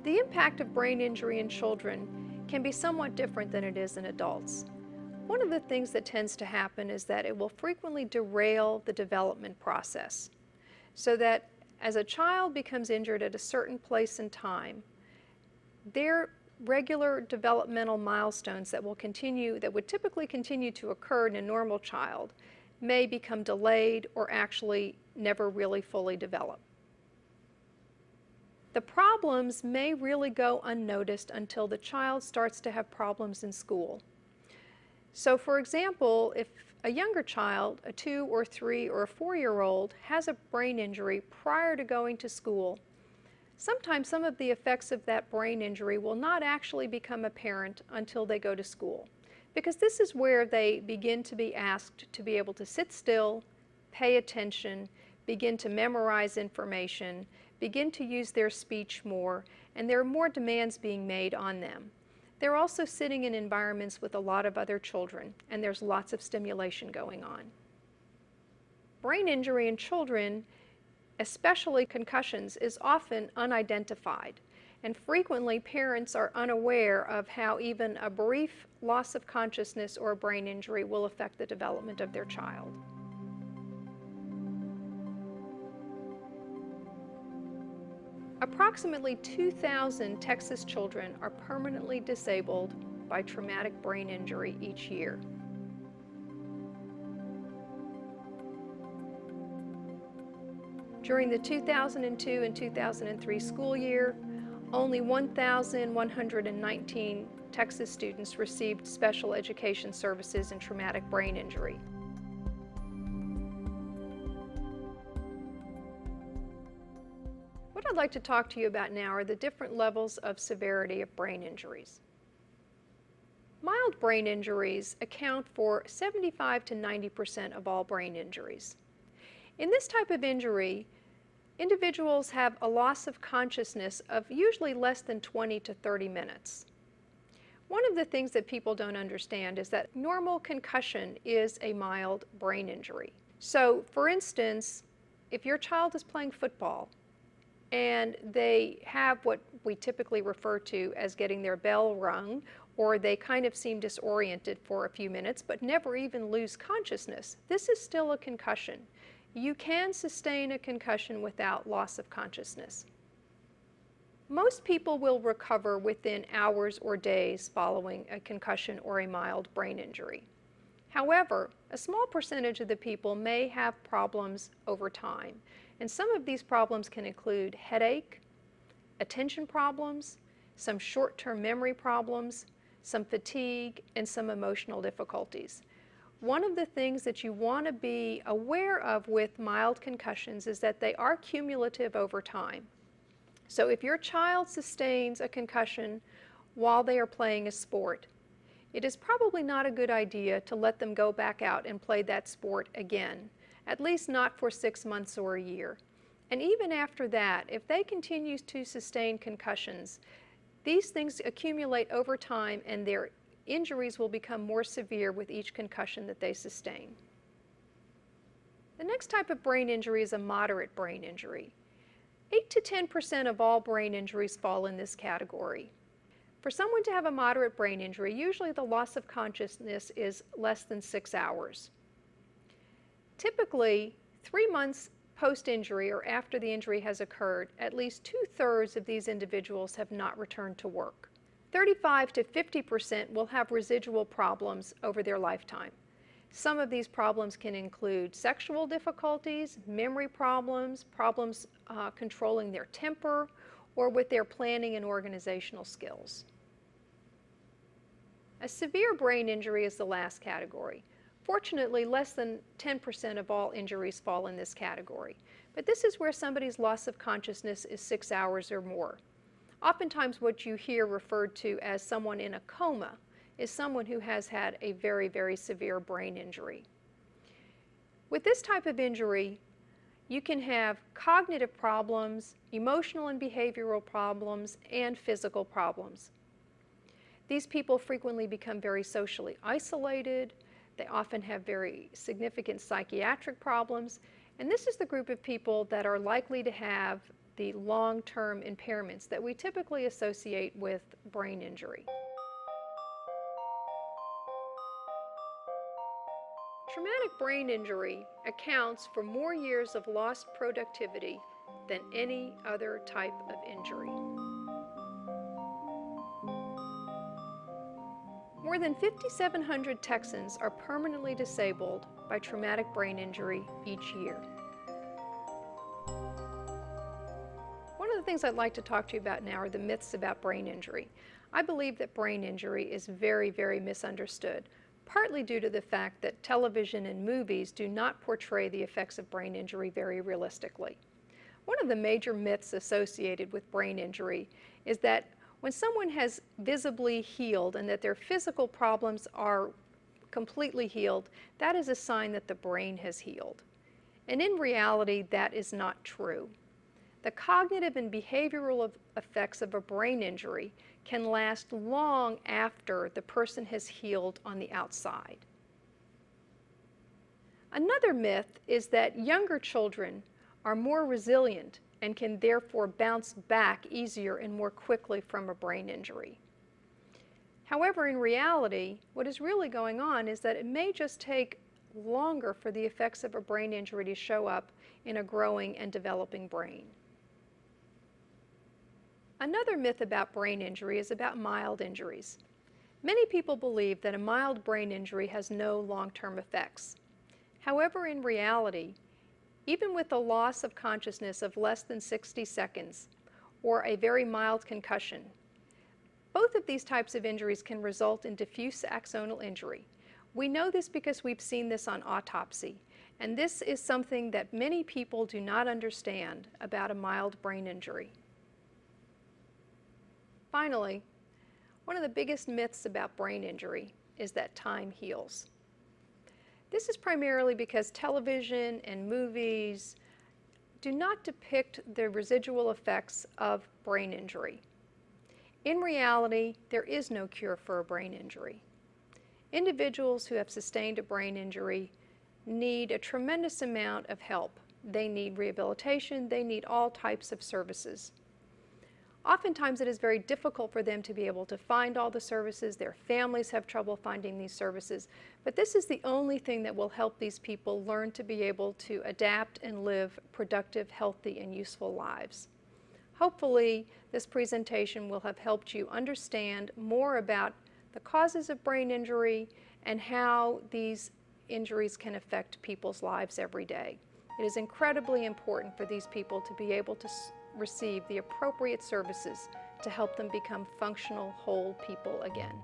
The impact of brain injury in children can be somewhat different than it is in adults. One of the things that tends to happen is that it will frequently derail the development process, so that as a child becomes injured at a certain place in time, their regular developmental milestones that would typically continue to occur in a normal child may become delayed or actually never really fully develop. The problems may really go unnoticed until the child starts to have problems in school. So for example, if a younger child, a 2 or 3 or a 4-year-old, has a brain injury prior to going to school, sometimes some of the effects of that brain injury will not actually become apparent until they go to school, because this is where they begin to be asked to be able to sit still, pay attention, begin to memorize information, begin to use their speech more, and there are more demands being made on them. They're also sitting in environments with a lot of other children, and there's lots of stimulation going on. Brain injury in children, especially concussions, is often unidentified, and frequently parents are unaware of how even a brief loss of consciousness or a brain injury will affect the development of their child. Approximately 2,000 Texas children are permanently disabled by traumatic brain injury each year. During the 2002 and 2003 school year, only 1,119 Texas students received special education services in traumatic brain injury. What I'd like to talk to you about now are the different levels of severity of brain injuries. Mild brain injuries account for 75 to 90% of all brain injuries. In this type of injury, individuals have a loss of consciousness of usually less than 20 to 30 minutes. One of the things that people don't understand is that normal concussion is a mild brain injury. So, for instance, if your child is playing football and they have what we typically refer to as getting their bell rung, or they kind of seem disoriented for a few minutes but never even lose consciousness, this is still a concussion. You can sustain a concussion without loss of consciousness. Most people will recover within hours or days following a concussion or a mild brain injury. However, a small percentage of the people may have problems over time, and some of these problems can include headache, attention problems, some short-term memory problems, some fatigue, and some emotional difficulties. One of the things that you want to be aware of with mild concussions is that they are cumulative over time. So if your child sustains a concussion while they are playing a sport, it is probably not a good idea to let them go back out and play that sport again, at least not for 6 months or a year. And even after that, if they continue to sustain concussions, these things accumulate over time and their injuries will become more severe with each concussion that they sustain. The next type of brain injury is a moderate brain injury. 8 to 10% of all brain injuries fall in this category. For someone to have a moderate brain injury, usually the loss of consciousness is less than 6 hours. Typically, 3 months post-injury or after the injury has occurred, at least 2/3 of these individuals have not returned to work. 35 to 50% will have residual problems over their lifetime. Some of these problems can include sexual difficulties, memory problems, problems controlling their temper, or with their planning and organizational skills. A severe brain injury is the last category. Fortunately, less than 10% of all injuries fall in this category, but this is where somebody's loss of consciousness is 6 hours or more. Oftentimes what you hear referred to as someone in a coma is someone who has had a very, very severe brain injury. With this type of injury, you can have cognitive problems, emotional and behavioral problems, and physical problems. These people frequently become very socially isolated. They often have very significant psychiatric problems, and this is the group of people that are likely to have the long-term impairments that we typically associate with brain injury. Traumatic brain injury accounts for more years of lost productivity than any other type of injury. More than 5,700 Texans are permanently disabled by traumatic brain injury each year. One of the things I'd like to talk to you about now are the myths about brain injury. I believe that brain injury is very, very misunderstood, partly due to the fact that television and movies do not portray the effects of brain injury very realistically. One of the major myths associated with brain injury is that when someone has visibly healed and that their physical problems are completely healed, that is a sign that the brain has healed. And in reality, that is not true. The cognitive and behavioral effects of a brain injury can last long after the person has healed on the outside. Another myth is that younger children are more resilient and can therefore bounce back easier and more quickly from a brain injury. However, in reality, what is really going on is that it may just take longer for the effects of a brain injury to show up in a growing and developing brain. Another myth about brain injury is about mild injuries. Many people believe that a mild brain injury has no long-term effects. However, in reality, even with a loss of consciousness of less than 60 seconds or a very mild concussion, both of these types of injuries can result in diffuse axonal injury. We know this because we've seen this on autopsy, and this is something that many people do not understand about a mild brain injury. Finally, one of the biggest myths about brain injury is that time heals. This is primarily because television and movies do not depict the residual effects of brain injury. In reality, there is no cure for a brain injury. Individuals who have sustained a brain injury need a tremendous amount of help. They need rehabilitation, they need all types of services. Oftentimes it is very difficult for them to be able to find all the services. Their families have trouble finding these services. But this is the only thing that will help these people learn to be able to adapt and live productive, healthy, and useful lives. Hopefully, this presentation will have helped you understand more about the causes of brain injury and how these injuries can affect people's lives every day. It is incredibly important for these people to be able to receive the appropriate services to help them become functional, whole people again.